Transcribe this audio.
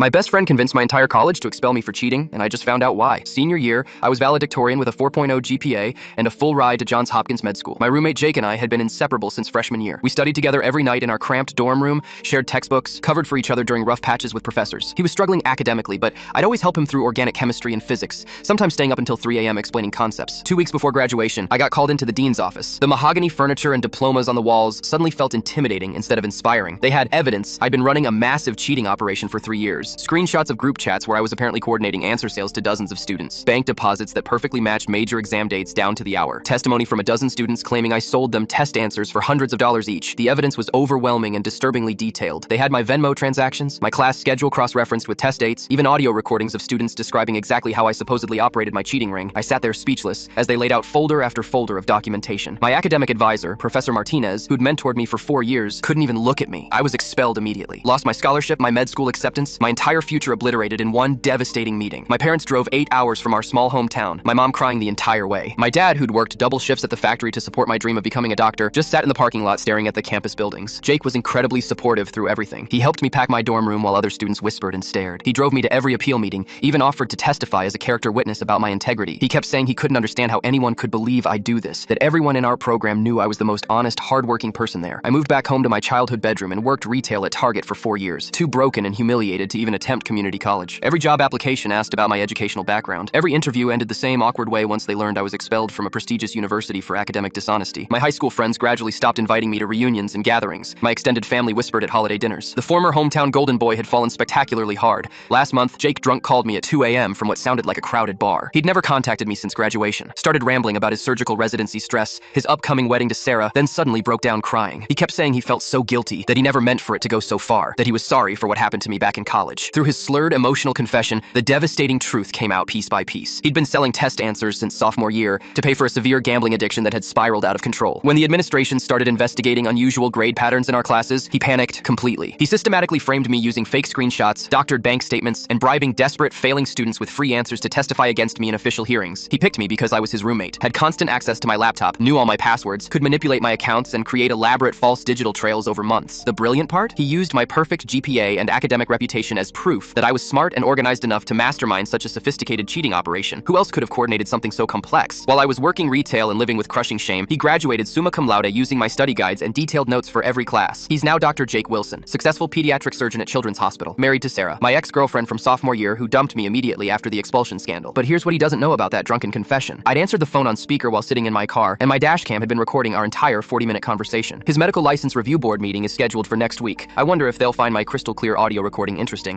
My best friend convinced my entire college to expel me for cheating, and I just found out why. Senior year, I was valedictorian with a 4.0 GPA and a full ride to Johns Hopkins Med School. My roommate Jake and I had been inseparable since freshman year. We studied together every night in our cramped dorm room, shared textbooks, covered for each other during rough patches with professors. He was struggling academically, but I'd always help him through organic chemistry and physics, sometimes staying up until 3 a.m. explaining concepts. 2 weeks before graduation, I got called into the dean's office. The mahogany furniture and diplomas on the walls suddenly felt intimidating instead of inspiring. They had evidence I'd been running a massive cheating operation for 3 years. Screenshots of group chats where I was apparently coordinating answer sales to dozens of students. Bank deposits that perfectly matched major exam dates down to the hour. Testimony from a dozen students claiming I sold them test answers for hundreds of dollars each. The evidence was overwhelming and disturbingly detailed. They had my Venmo transactions, my class schedule cross-referenced with test dates, even audio recordings of students describing exactly how I supposedly operated my cheating ring. I sat there speechless as they laid out folder after folder of documentation. My academic advisor, Professor Martinez, who'd mentored me for 4 years, couldn't even look at me. I was expelled immediately. Lost my scholarship, my med school acceptance, my entire future obliterated in one devastating meeting. My parents drove 8 hours from our small hometown, my mom crying the entire way. My dad, who'd worked double shifts at the factory to support my dream of becoming a doctor, just sat in the parking lot staring at the campus buildings. Jake was incredibly supportive through everything. He helped me pack my dorm room while other students whispered and stared. He drove me to every appeal meeting, even offered to testify as a character witness about my integrity. He kept saying he couldn't understand how anyone could believe I'd do this, that everyone in our program knew I was the most honest, hardworking person there. I moved back home to my childhood bedroom and worked retail at Target for 4 years, too broken and humiliated to even attempt community college. Every job application asked about my educational background. Every interview ended the same awkward way once they learned I was expelled from a prestigious university for academic dishonesty. My high school friends gradually stopped inviting me to reunions and gatherings. My extended family whispered at holiday dinners. The former hometown golden boy had fallen spectacularly hard. Last month, Jake drunk called me at 2 a.m. from what sounded like a crowded bar. He'd never contacted me since graduation. Started rambling about his surgical residency stress, his upcoming wedding to Sarah, then suddenly broke down crying. He kept saying he felt so guilty, that he never meant for it to go so far, that he was sorry for what happened to me back in college. Through his slurred, emotional confession, the devastating truth came out piece by piece. He'd been selling test answers since sophomore year to pay for a severe gambling addiction that had spiraled out of control. When the administration started investigating unusual grade patterns in our classes, he panicked completely. He systematically framed me using fake screenshots, doctored bank statements, and bribing desperate, failing students with free answers to testify against me in official hearings. He picked me because I was his roommate, had constant access to my laptop, knew all my passwords, could manipulate my accounts, and create elaborate false digital trails over months. The brilliant part? He used my perfect GPA and academic reputation as proof that I was smart and organized enough to mastermind such a sophisticated cheating operation. Who else could have coordinated something so complex? While I was working retail and living with crushing shame, he graduated summa cum laude using my study guides and detailed notes for every class. He's now Dr. Jake Wilson, successful pediatric surgeon at Children's Hospital, married to Sarah, my ex-girlfriend from sophomore year who dumped me immediately after the expulsion scandal. But here's what he doesn't know about that drunken confession. I'd answered the phone on speaker while sitting in my car, and my dash cam had been recording our entire 40-minute conversation. His medical license review board meeting is scheduled for next week. I wonder if they'll find my crystal clear audio recording interesting.